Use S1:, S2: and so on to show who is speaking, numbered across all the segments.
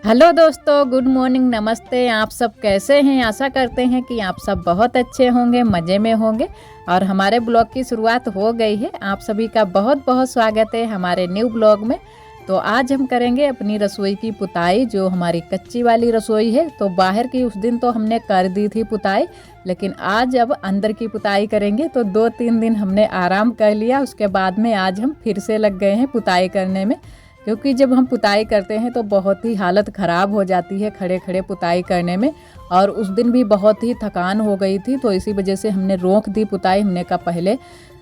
S1: Hello दोस्तों, good morning, नमस्ते। आप सब कैसे हैं? आशा करते हैं कि आप सब बहुत अच्छे होंगे, मज़े में होंगे। और हमारे ब्लॉग की शुरुआत हो गई है। आप सभी का बहुत बहुत स्वागत है हमारे न्यू ब्लॉग में। तो आज हम करेंगे अपनी रसोई की पुताई, जो हमारी कच्ची वाली रसोई है। तो बाहर की उस दिन तो हमने कर दी थी पुताई, लेकिन आज अब अंदर की पुताई करेंगे। तो 2-3 दिन हमने आराम कर लिया, उसके बाद में आज हम फिर से लग गए हैं पुताई करने में। क्योंकि जब हम पुताई करते हैं तो बहुत ही हालत ख़राब हो जाती है खड़े खड़े पुताई करने में। और उस दिन भी बहुत ही थकान हो गई थी, तो इसी वजह से हमने रोक दी पुताई। हमने कहा पहले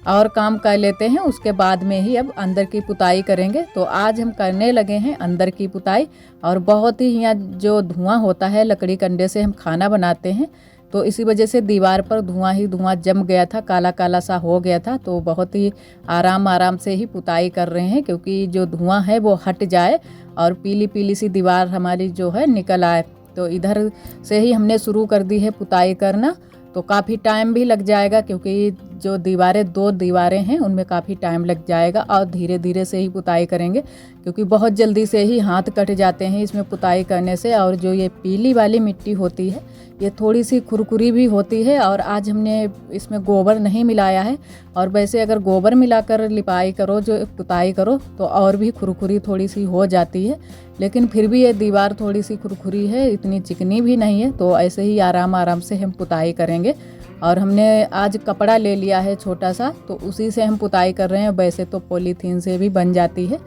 S1: और काम कर लेते हैं, उसके बाद में ही अब अंदर की पुताई करेंगे। तो आज हम करने लगे हैं अंदर की पुताई। और बहुत ही यहाँ जो धुआं होता है, लकड़ी कंडे से हम खाना बनाते हैं, तो इसी वजह से दीवार पर धुआं ही धुआं जम गया था, काला काला सा हो गया था। तो बहुत ही आराम आराम से ही पुताई कर रहे हैं, क्योंकि जो धुआं है वो हट जाए और पीली पीली सी दीवार हमारी जो है निकल आए। तो इधर से ही हमने शुरू कर दी है पुताई करना। तो काफ़ी टाइम भी लग जाएगा, क्योंकि जो दीवारें 2 दीवारें हैं उनमें काफ़ी टाइम लग जाएगा। और धीरे धीरे से ही पुताई करेंगे, क्योंकि बहुत जल्दी से ही हाथ कट जाते हैं इसमें पुताई करने से। और जो ये पीली वाली मिट्टी होती है, ये थोड़ी सी खुरखुरी भी होती है। और आज हमने इसमें गोबर नहीं मिलाया है। और वैसे अगर गोबर मिलाकर लिपाई करो, जो पुताई करो, तो और भी खुरखुरी थोड़ी सी हो जाती है। लेकिन फिर भी ये दीवार थोड़ी सी खुरखुरी है, इतनी चिकनी भी नहीं है। तो ऐसे ही आराम आराम से हम पुताई करेंगे। और हमने आज कपड़ा ले लिया है छोटा सा, तो उसी से हम पुताई कर रहे हैं। वैसे तो पॉलीथीन से भी बन जाती है,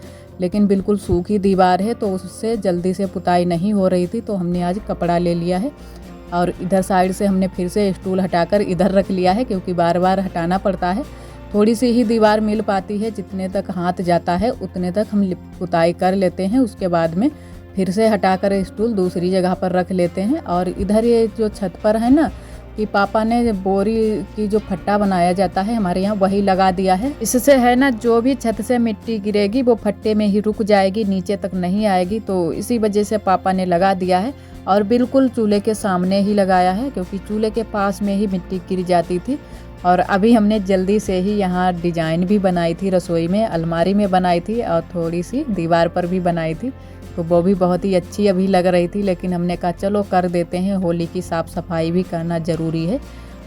S1: लेकिन बिल्कुल सूखी दीवार है, तो उससे जल्दी से पुताई नहीं हो रही थी। तो हमने आज कपड़ा ले लिया है। और इधर साइड से हमने फिर से स्टूल हटाकर इधर रख लिया है, क्योंकि बार बार हटाना पड़ता है। थोड़ी सी ही दीवार मिल पाती है, जितने तक हाथ जाता है उतने तक हम पुताई कर लेते हैं। उसके बाद में फिर से हटाकर स्टूल दूसरी जगह पर रख लेते हैं। और इधर ये जो छत पर है ना, कि पापा ने बोरी की जो फट्टा बनाया जाता है हमारे यहाँ, वही लगा दिया है। इससे है ना, जो भी छत से मिट्टी गिरेगी वो फट्टे में ही रुक जाएगी, नीचे तक नहीं आएगी। तो इसी वजह से पापा ने लगा दिया है। और बिल्कुल चूल्हे के सामने ही लगाया है, क्योंकि चूल्हे के पास में ही मिट्टी गिर जाती थी। और अभी हमने जल्दी से ही यहाँ डिजाइन भी बनाई थी, रसोई में अलमारी में बनाई थी, और थोड़ी सी दीवार पर भी बनाई थी। तो वो भी बहुत ही अच्छी अभी लग रही थी। लेकिन हमने कहा चलो कर देते हैं, होली की साफ़ सफाई भी करना ज़रूरी है।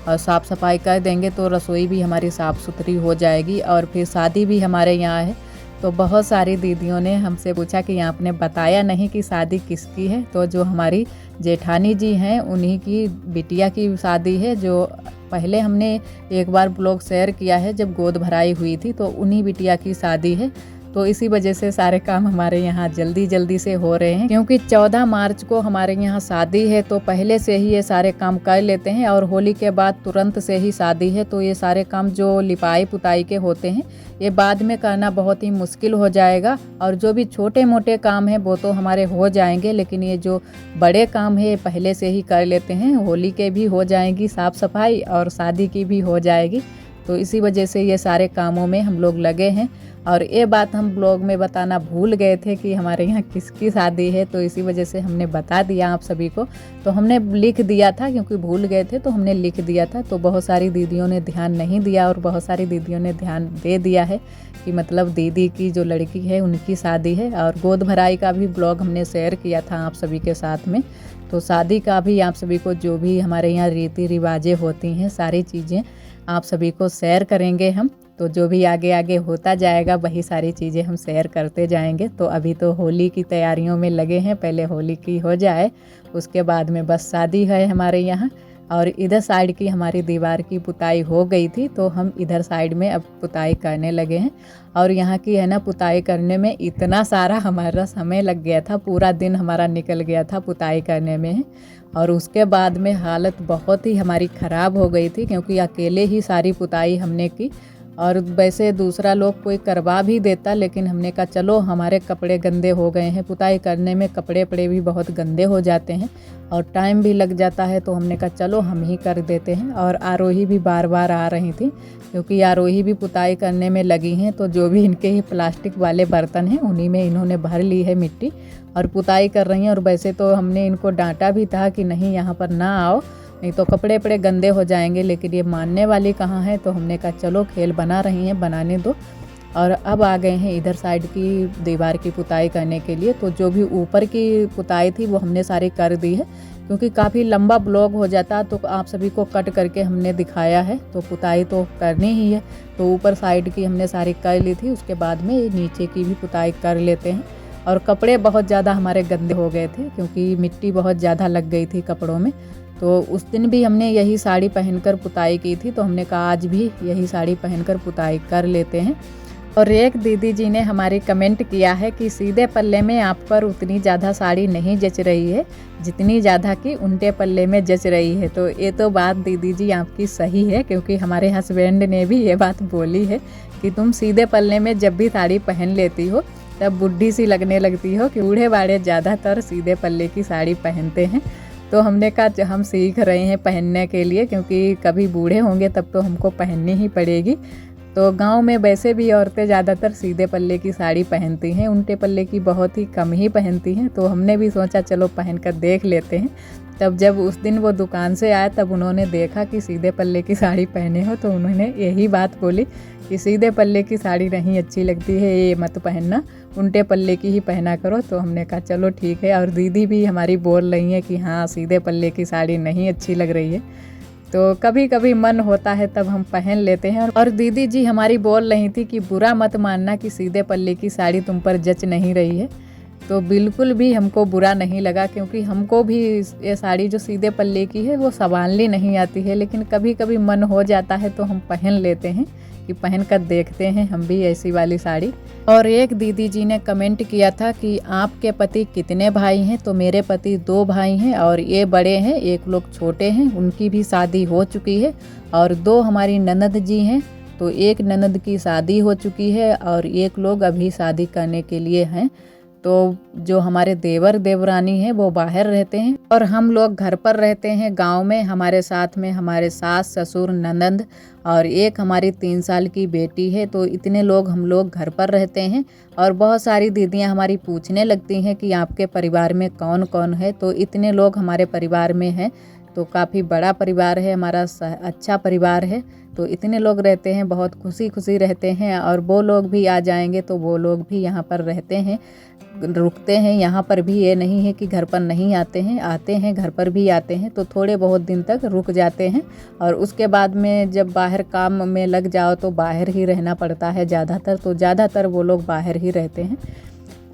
S1: और साफ़ सफाई कर देंगे तो रसोई भी हमारी साफ़ सुथरी हो जाएगी। और फिर शादी भी हमारे यहाँ है, तो बहुत सारी दीदियों ने हमसे पूछा कि आपने बताया नहीं कि शादी किसकी है। तो जो हमारी जेठानी जी हैं, उन्हीं की बिटिया की शादी है। जो पहले हमने एक बार ब्लॉग शेयर किया है, जब गोद भराई हुई थी, तो उन्हीं बिटिया की शादी है। तो इसी वजह से सारे काम हमारे यहाँ जल्दी जल्दी से हो रहे हैं, क्योंकि 14 मार्च को हमारे यहाँ शादी है। तो पहले से ही ये सारे काम कर लेते हैं। और होली के बाद तुरंत से ही शादी है, तो ये सारे काम जो लिपाई पुताई के होते हैं, ये बाद में करना बहुत ही मुश्किल हो जाएगा। और जो भी छोटे मोटे काम हैं वो तो हमारे हो जाएंगे, लेकिन ये जो बड़े काम है ये पहले से ही कर लेते हैं। होली के भी हो जाएगी साफ़ सफाई, और शादी की भी हो जाएगी। तो इसी वजह से ये सारे कामों में हम लोग लगे हैं। और ये बात हम ब्लॉग में बताना भूल गए थे कि हमारे यहाँ किसकी शादी है, तो इसी वजह से हमने बता दिया आप सभी को। तो हमने लिख दिया था, क्योंकि भूल गए थे, तो हमने लिख दिया था। तो बहुत सारी दीदियों ने ध्यान नहीं दिया, और बहुत सारी दीदियों ने ध्यान दे दिया है कि मतलब दीदी की जो लड़की है उनकी शादी है। और गोद भराई का भी ब्लॉग हमने शेयर किया था आप सभी के साथ में। तो शादी का भी आप सभी को, जो भी हमारे यहाँ रीति रिवाजें होती हैं, सारी चीज़ें आप सभी को शेयर करेंगे हम। तो जो भी आगे आगे होता जाएगा वही सारी चीज़ें हम शेयर करते जाएंगे। तो अभी तो होली की तैयारियों में लगे हैं, पहले होली की हो जाए, उसके बाद में बस शादी है हमारे यहाँ। और इधर साइड की हमारी दीवार की पुताई हो गई थी, तो हम इधर साइड में अब पुताई करने लगे हैं। और यहाँ की है ना, पुताई करने में इतना सारा हमारा समय लग गया था, पूरा दिन हमारा निकल गया था पुताई करने में। और उसके बाद में हालत बहुत ही हमारी ख़राब हो गई थी, क्योंकि अकेले ही सारी पुताई हमने की। और वैसे दूसरा लोग कोई करवा भी देता, लेकिन हमने कहा चलो, हमारे कपड़े गंदे हो गए हैं पुताई करने में, कपड़े पड़े भी बहुत गंदे हो जाते हैं और टाइम भी लग जाता है। तो हमने कहा चलो हम ही कर देते हैं। और आरोही भी बार बार आ रही थी, क्योंकि आरोही भी पुताई करने में लगी हैं। तो जो भी इनके ही प्लास्टिक वाले बर्तन हैं, उन्हीं में इन्होंने भर ली है मिट्टी और पुताई कर रही हैं। और वैसे तो हमने इनको डांटा भी था कि नहीं यहाँ पर ना आओ, नहीं तो कपड़े पड़े गंदे हो जाएंगे, लेकिन ये मानने वाली कहाँ है। तो हमने कहा चलो, खेल बना रही हैं, बनाने दो। और अब आ गए हैं इधर साइड की दीवार की पुताई करने के लिए। तो जो भी ऊपर की पुताई थी वो हमने सारी कर दी है, क्योंकि काफ़ी लंबा ब्लॉग हो जाता तो आप सभी को कट करके हमने दिखाया है। तो पुताई तो करनी ही है, तो ऊपर साइड की हमने सारी कर ली थी, उसके बाद में नीचे की भी पुताई कर लेते हैं। और कपड़े बहुत ज़्यादा हमारे गंदे हो गए थे, क्योंकि मिट्टी बहुत ज़्यादा लग गई थी कपड़ों में। तो उस दिन भी हमने यही साड़ी पहनकर पुताई की थी, तो हमने कहा आज भी यही साड़ी पहनकर पुताई कर लेते हैं। और एक दीदी जी ने हमारी कमेंट किया है कि सीधे पल्ले में आप पर उतनी ज़्यादा साड़ी नहीं जच रही है जितनी ज़्यादा कि उल्टे पल्ले में जच रही है। तो ये तो बात दीदी जी आपकी सही है, क्योंकि हमारे हस्बैंड ने भी ये बात बोली है कि तुम सीधे पल्ले में जब भी साड़ी पहन लेती हो तब बुढ़ी सी लगने लगती हो, कि बूढ़े बाड़े ज़्यादातर सीधे पल्ले की साड़ी पहनते हैं। तो हमने कहा हम सीख रहे हैं पहनने के लिए, क्योंकि कभी बूढ़े होंगे तब तो हमको पहननी ही पड़ेगी। तो गांव में वैसे भी औरतें ज़्यादातर सीधे पल्ले की साड़ी पहनती हैं, उल्टे पल्ले की बहुत ही कम ही पहनती हैं। तो हमने भी सोचा चलो पहन कर देख लेते हैं। तब जब उस दिन वो दुकान से आए तब उन्होंने देखा कि सीधे पल्ले की साड़ी पहने हो, तो उन्होंने यही बात बोली कि सीधे पल्ले की साड़ी नहीं अच्छी लगती है, ये मत पहनना, उल्टे पल्ले की ही पहना करो। तो हमने कहा चलो ठीक है। और दीदी भी हमारी बोल रही है कि हाँ सीधे पल्ले की साड़ी नहीं अच्छी लग रही है। तो कभी कभी मन होता है तब हम पहन लेते हैं। और दीदी जी हमारी बोल रही थी कि बुरा मत मानना कि सीधे पल्ले की साड़ी तुम पर जच नहीं रही है। तो बिल्कुल भी हमको बुरा नहीं लगा, क्योंकि हमको भी ये साड़ी जो सीधे पल्ले की है वो संभालनी नहीं आती है, लेकिन कभी कभी मन हो जाता है तो हम पहन लेते हैं कि पहन कर देखते हैं हम भी ऐसी वाली साड़ी। और एक दीदी जी ने कमेंट किया था कि आपके पति कितने भाई हैं? तो मेरे पति 2 भाई हैं, और ये बड़े हैं, एक लोग छोटे हैं, उनकी भी शादी हो चुकी है। और 2 हमारी ननद जी हैं, तो एक ननद की शादी हो चुकी है और एक लोग अभी शादी करने के लिए हैं। तो जो हमारे देवर देवरानी हैं वो बाहर रहते हैं, और हम लोग घर पर रहते हैं गांव में। हमारे साथ में हमारे सास ससुर ननद और एक हमारी 3 साल की बेटी है। तो इतने लोग हम लोग घर पर रहते हैं। और बहुत सारी दीदियां हमारी पूछने लगती हैं कि आपके परिवार में कौन कौन है। तो इतने लोग हमारे परिवार में हैं, तो काफ़ी बड़ा परिवार है हमारा, अच्छा परिवार है। तो इतने लोग रहते हैं, बहुत खुशी खुशी रहते हैं। और वो लोग भी आ जाएंगे तो वो लोग भी यहाँ पर रहते हैं, रुकते हैं यहाँ पर भी। ये नहीं है कि घर पर नहीं आते हैं, घर पर भी आते हैं। तो थोड़े बहुत दिन तक रुक जाते हैं, और उसके बाद में जब बाहर काम में लग जाओ तो बाहर ही रहना पड़ता है ज़्यादातर। तो ज़्यादातर वो लोग बाहर ही रहते हैं।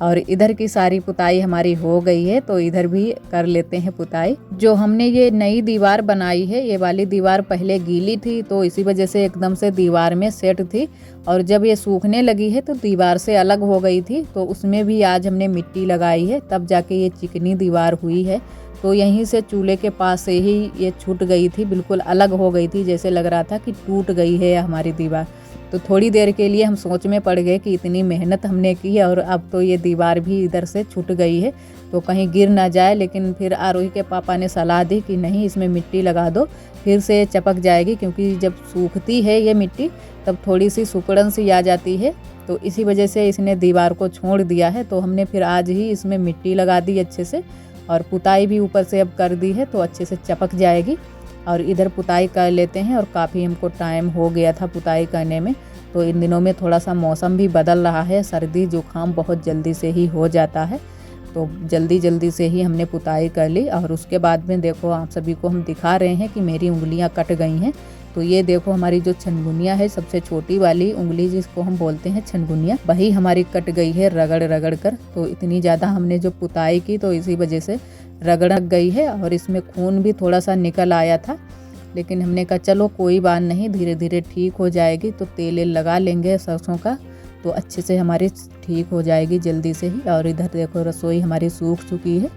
S1: और इधर की सारी पुताई हमारी हो गई है, तो इधर भी कर लेते हैं पुताई। जो हमने ये नई दीवार बनाई है, ये वाली दीवार पहले गीली थी, तो इसी वजह से एकदम से दीवार में सेट थी। और जब ये सूखने लगी है तो दीवार से अलग हो गई थी। तो उसमें भी आज हमने मिट्टी लगाई है, तब जाके ये चिकनी दीवार हुई है। तो यहीं से चूल्हे के पास से ही ये छूट गई थी, बिल्कुल अलग हो गई थी, जैसे लग रहा था कि टूट गई है हमारी दीवार। तो थोड़ी देर के लिए हम सोच में पड़ गए कि इतनी मेहनत हमने की है और अब तो ये दीवार भी इधर से छूट गई है, तो कहीं गिर ना जाए। लेकिन फिर आरोही के पापा ने सलाह दी कि नहीं, इसमें मिट्टी लगा दो, फिर से चपक जाएगी, क्योंकि जब सूखती है ये मिट्टी तब थोड़ी सी सुकड़न सी आ जाती है। तो इसी वजह से इसने दीवार को छोड़ दिया है। तो हमने फिर आज ही इसमें मिट्टी लगा दी अच्छे से, और पुताई भी ऊपर से अब कर दी है, तो अच्छे से चपक जाएगी। और इधर पुताई कर लेते हैं। और काफ़ी हमको टाइम हो गया था पुताई करने में। तो इन दिनों में थोड़ा सा मौसम भी बदल रहा है, सर्दी जुकाम बहुत जल्दी से ही हो जाता है। तो जल्दी से ही हमने पुताई कर ली। और उसके बाद में देखो, आप सभी को हम दिखा रहे हैं कि मेरी उंगलियां कट गई हैं। तो ये देखो, हमारी जो छनगुनिया है, सबसे छोटी वाली उंगली जिसको हम बोलते हैं छनगुनिया, वही हमारी कट गई है रगड़ रगड़ कर। तो इतनी ज़्यादा हमने जो पुताई की तो इसी वजह से रगड़ गई है, और इसमें खून भी थोड़ा सा निकल आया था। लेकिन हमने कहा चलो कोई बात नहीं, धीरे धीरे ठीक हो जाएगी। तो तेल लगा लेंगे सरसों का, तो अच्छे से हमारी ठीक हो जाएगी जल्दी से ही। और इधर देखो, रसोई हमारी सूख चुकी है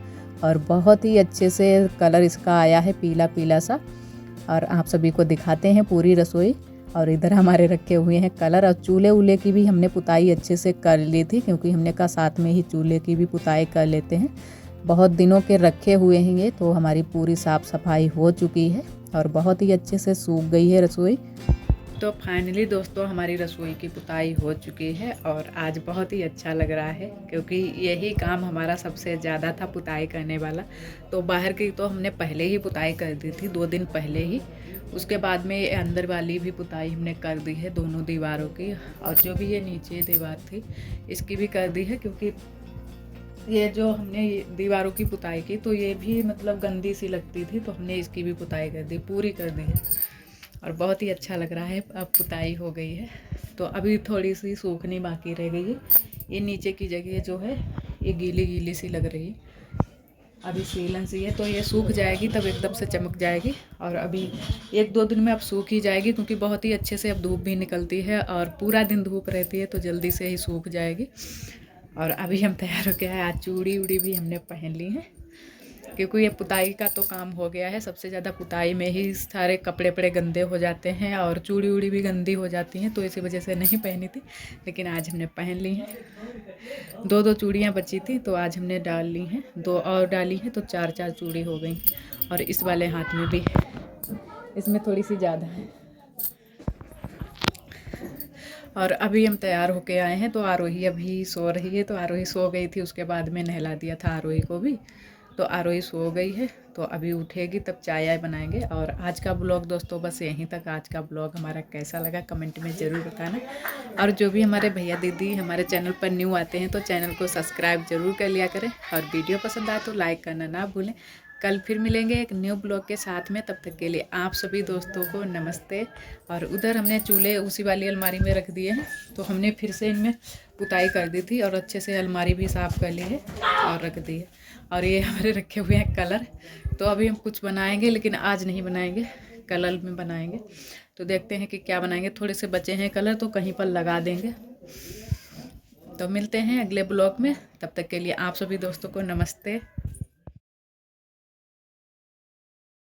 S1: और बहुत ही अच्छे से कलर इसका आया है, पीला पीला सा। और आप सभी को दिखाते हैं पूरी रसोई। और इधर हमारे रखे हुए हैं कलर। और चूल्हे उल्हे की भी हमने पुताई अच्छे से कर ली थी, क्योंकि हमने कहा साथ में ही चूल्हे की भी पुताई कर लेते हैं। बहुत दिनों के रखे हुए हैं ये, तो हमारी पूरी साफ़ सफाई हो चुकी है और बहुत ही अच्छे से सूख गई है रसोई। तो फाइनली दोस्तों हमारी रसोई की पुताई हो चुकी है और आज बहुत ही अच्छा लग रहा है, क्योंकि यही काम हमारा सबसे ज़्यादा था पुताई करने वाला। तो बाहर की तो हमने पहले ही पुताई कर दी थी 2 दिन पहले ही। उसके बाद में अंदर वाली भी पुताई हमने कर दी है, दोनों दीवारों की, और जो भी ये नीचे दीवार थी इसकी भी कर दी है, क्योंकि ये जो हमने दीवारों की पुताई की तो ये भी मतलब गंदी सी लगती थी, तो हमने इसकी भी पुताई कर दी, पूरी कर दी है और बहुत ही अच्छा लग रहा है। अब पुताई हो गई है तो अभी थोड़ी सी सूखनी बाकी रह गई है। ये नीचे की जगह जो है ये गीली गीली सी लग रही है, अभी सीलन सी है, तो ये सूख जाएगी तब एकदम से चमक जाएगी। और अभी 1-2 दिन में अब सूख ही जाएगी, क्योंकि बहुत ही अच्छे से अब धूप भी निकलती है और पूरा दिन धूप रहती है, तो जल्दी से ही सूख जाएगी। और अभी हम तैयार हो गया है, आज चूड़ी उड़ी भी हमने पहन ली है, क्योंकि ये पुताई का तो काम हो गया है। सबसे ज़्यादा पुताई में ही सारे कपड़े पड़े गंदे हो जाते हैं और चूड़ी उड़ी भी गंदी हो जाती हैं, तो इसी वजह से नहीं पहनी थी, लेकिन आज हमने पहन ली हैं। 2-2 चूड़ियाँ बची थी तो आज हमने डाल ली हैं, 2 और डाली हैं तो 4-4 चूड़ी हो गई। और इस वाले हाथ में भी, इसमें थोड़ी सी ज़्यादा है। और अभी हम तैयार होके आए हैं, तो आरोही अभी सो रही है। तो आरोही सो गई थी, उसके बाद में नहला दिया था आरोही को भी, तो आरोही सो गई है। तो अभी उठेगी तब चाय आय बनाएंगे। और आज का ब्लॉग दोस्तों बस यहीं तक। आज का ब्लॉग हमारा कैसा लगा कमेंट में ज़रूर बताना। और जो भी हमारे भैया दीदी हमारे चैनल पर न्यू आते हैं तो चैनल को सब्सक्राइब ज़रूर कर लिया करें, और वीडियो पसंद आए तो लाइक करना ना भूलें। कल फिर मिलेंगे एक न्यू ब्लॉग के साथ में, तब तक के लिए आप सभी दोस्तों को नमस्ते। और उधर हमने चूल्हे उसी वाली अलमारी में रख दिए हैं, तो हमने फिर से इनमें पुताई कर दी थी और अच्छे से अलमारी भी साफ़ कर ली है और रख दी है। और ये हमारे रखे हुए हैं कलर, तो अभी हम कुछ बनाएंगे, लेकिन आज नहीं बनाएंगे, कलर में बनाएंगे। तो देखते हैं कि क्या बनाएंगे। थोड़े से बचे हैं कलर, तो कहीं पर लगा देंगे। तो मिलते हैं अगले ब्लॉग में, तब तक के लिए आप सभी दोस्तों को नमस्ते।